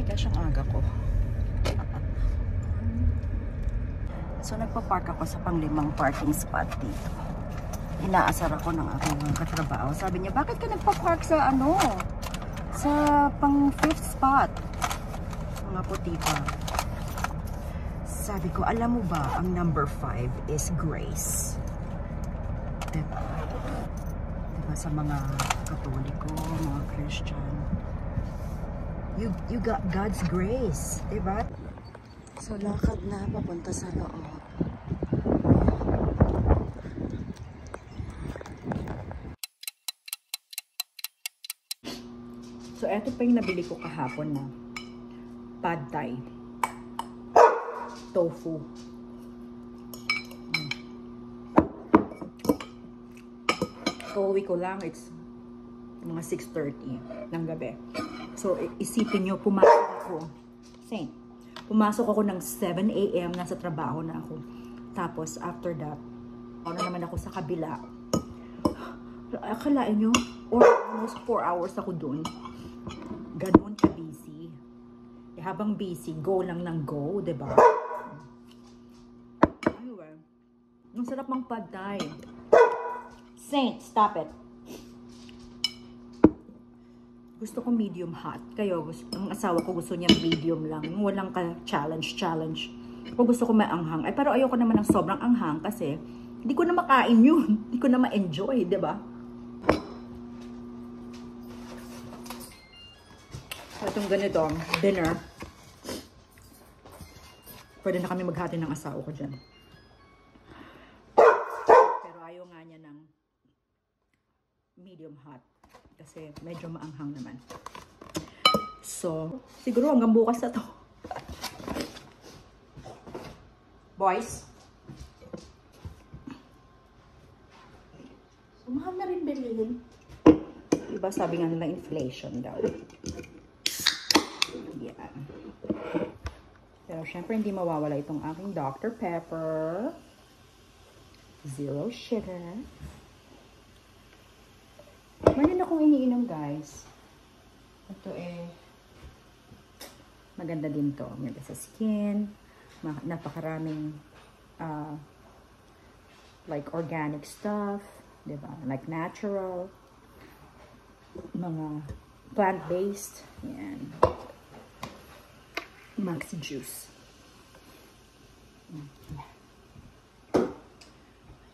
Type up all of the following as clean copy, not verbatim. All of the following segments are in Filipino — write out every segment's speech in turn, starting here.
Kaya siyang aga ko. So, nagpa-park ako sa pang-5 parking spot dito. Inaasar ako ng aking mga katrabaho. Sabi niya, bakit ka nagpa-park sa sa pang-5th spot? Mga puti pa. Sabi ko, alam mo ba, ang number 5 is grace. Diba? Diba sa mga Katoliko, mga Christian. You got God's grace. Diba? So, lakad na papunta sa loob. So, eto pa yung nabili ko kahapon na pad thai. Tofu. Kauwi ko lang, it's mga 6:30 ng gabi. So, isipin nyo, pumasok ako ng 7 AM, nasa trabaho na ako. Tapos, after that, ano naman ako sa kabila. Akalain nyo, almost 4 hours ako dun. Ganon ka busy. Eh, habang busy, go lang ng go, diba? Anyway, ang sarap ng pad thai. Saint, stop it. Gusto ko medium hot. Kayo, ang asawa ko gusto niya medium lang. Walang ka-challenge. Kung gusto ko maanghang. Ay, pero ayoko naman ng sobrang anghang kasi hindi ko na makain yun. Hindi ko na ma-enjoy, diba? Itong ganito, dinner. Pwede na kami maghati ng asawa ko dyan. Pero ayaw nga niya ng medium hot. Kasi medyo maanghang naman. So, siguro hanggang bukas na to. Boys. So, mahal na rin bilhin. Diba sabi nga nila inflation daw. Yan. Pero syempre hindi mawawala itong aking Dr. Pepper. Zero sugar. Meron akong iniinom, guys. Ito maganda din to. Maganda sa skin. Napakaraming like organic stuff. Diba? Like natural. Mga plant-based. Yan. Maxi juice.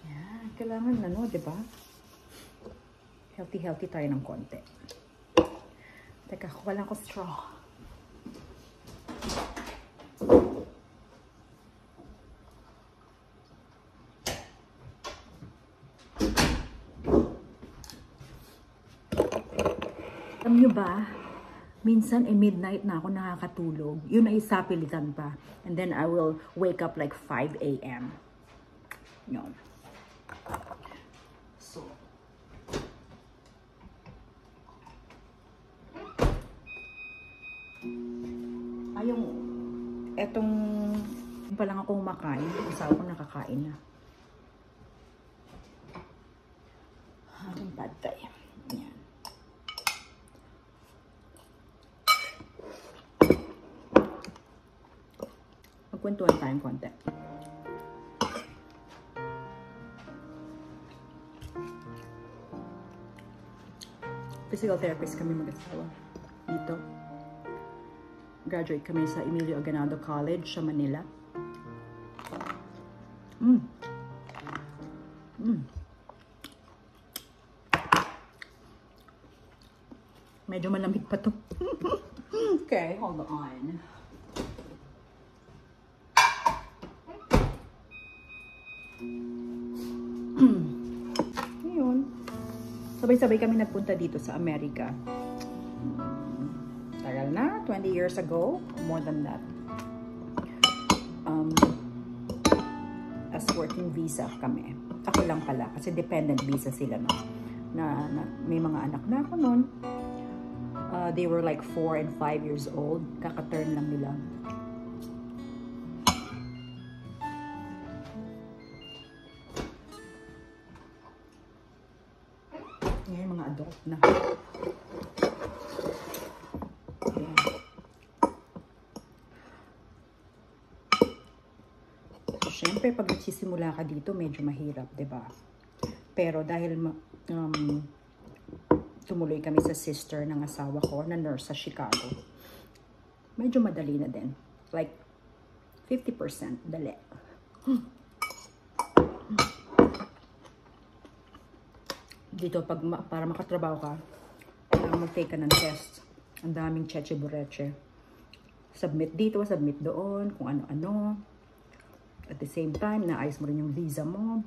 Yan. Kailangan diba? Healthy tayo ng konti. Teka, kuha lang ko straw. Alam nyo ba, minsan midnight na ako nakakatulog. Yun ay sapilitan pa. And then I will wake up like 5 AM. Yun. So, etong pa lang ako kumakain. Asawa ko nakakain na. Aking pad thai. Yan. Magkwentuhan tayong konti. Physical therapist kami mag-asawa. Dito. Graduate kami sa Emilio Aguinaldo College sa Manila. Medyo malamig pa to. Okay, hold on. Ayun. Sabay-sabay kami nagpunta dito sa Amerika. Tagal na, 20 years ago, more than that. As working visa kami. Ako lang pala, kasi dependent visa sila no. Na may mga anak na ako noon. They were like 4 and 5 years old. Kaka-turn lang nila. Ngayon mga adult na. syempre, pag nagsisimula ka dito, medyo mahirap, 'di ba? Pero dahil tumuloy kami sa sister ng asawa ko na nurse sa Chicago, medyo madali na din. Like, 50% dali. Dito, para makatrabaho ka, mag-take ka ng test. Ang daming cheche-bureche. Submit dito, submit doon, kung ano-ano. At the same time, naayos mo rin yung visa mo.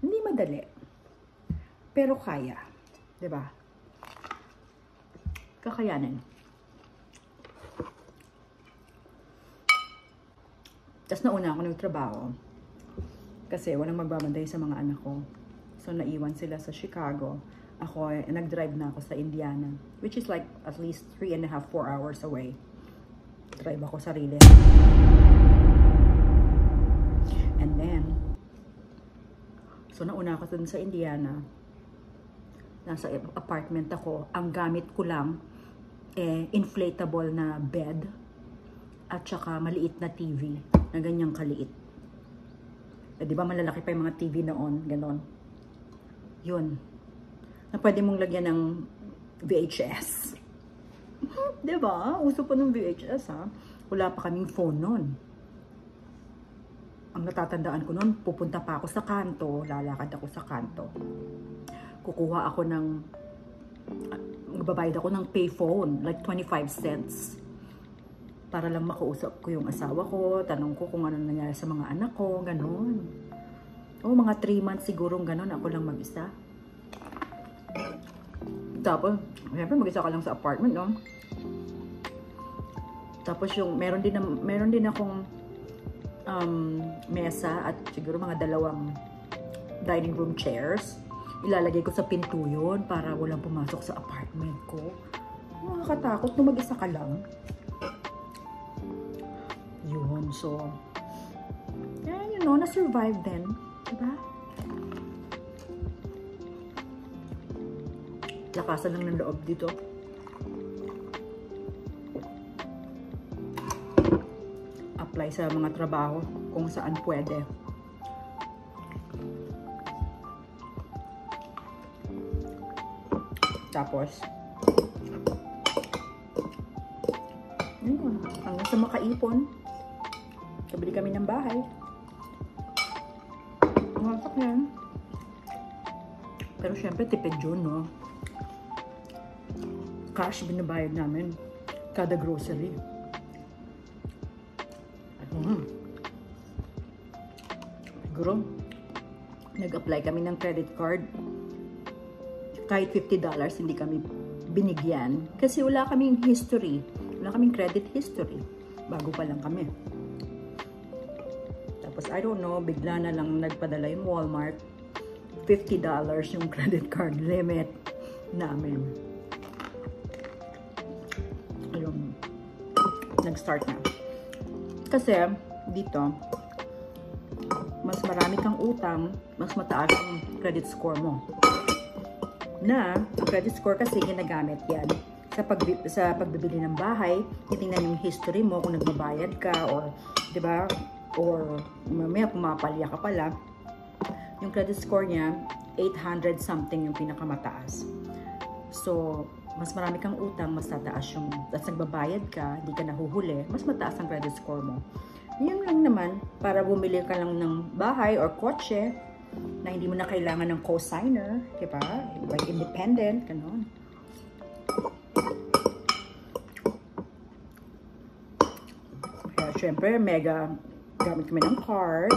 Hindi madali. Pero kaya. 'Di ba? Kakayanin. Tapos nauna ako nagtrabaho. Kasi walang magbabantay sa mga anak ko. So, naiwan sila sa Chicago. Ako, nag-drive na ako sa Indiana. Which is like at least 3.5, 4 hours away. Drive ako sarili. And then, so nauna ako dun sa Indiana. Nasa apartment ako. Ang gamit ko lang, inflatable na bed. At saka maliit na TV. Na ganyang kaliit. Di ba malalaki pa yung mga TV noon? Ganon. Yun. Na pwede mong lagyan ng VHS. Diba? Uso pa ng VHS, ha? Wala pa kaming phone nun. Ang natatandaan ko nun, pupunta pa ako sa kanto, lalakad ako sa kanto. Kukuha ako ng, magbabayad ako ng payphone, like 25 cents. Para lang makausap ko yung asawa ko, tanong ko kung ano nangyari sa mga anak ko, ganon. O, mga 3 months sigurong ganon, ako lang mag-isa. Tapos, siyempre mag-isa ka lang sa apartment, no? Tapos yung, meron din akong mesa at siguro mga 2 dining room chairs. Ilalagay ko sa pinto yun para walang pumasok sa apartment ko. Nakakatakot nung mag-isa ka lang. Yun, so, you know, na-survive din. Diba? Lakasan lang ng loob dito. Apply sa mga trabaho kung saan pwede. Tapos, yun, hanggang sa makaipon, kabili kami ng bahay. Masak yan. Pero syempre, tipid yun, no? Cash binabayad namin kada grocery. Siguro, nag-apply kami ng credit card. Kahit $50, hindi kami binigyan. Kasi wala kaming history. Wala kaming credit history. Bago pa lang kami. Tapos, I don't know, bigla na lang nagpadala yung Walmart. $50 yung credit card limit namin. Ayun. Nag-start na. Kasi, dito, mas marami kang utang, mas mataas ang credit score mo. Na, ang credit score kasi ginagamit yan sa pagbibili ng bahay. Titingnan yung history mo kung nagbabayad ka or, di ba, or mamaya pumapalya ka pala. Yung credit score niya, 800 something yung pinakamataas. So, mas marami kang utang, mas tataas yung, at nagbabayad ka, di ka nahuhuli, mas mataas ang credit score mo. Yun lang naman, para bumili ka lang ng bahay or kotse, na hindi mo na kailangan ng co-signer, diba? Like independent, gano'n. Kaya syempre, mega gamit kami ng card.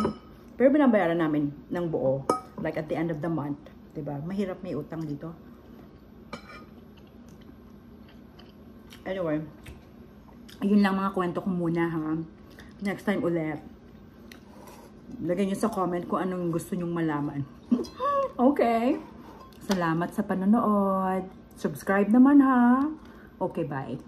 Pero binabayaran namin ng buo. Like at the end of the month, diba? Mahirap may utang dito. Anyway, yun lang mga kwento ko muna, ha? Next time ulit, lagay nyo sa comment kung anong gusto nyong malaman. Okay? Salamat sa panonood. Subscribe naman, ha? Okay, bye.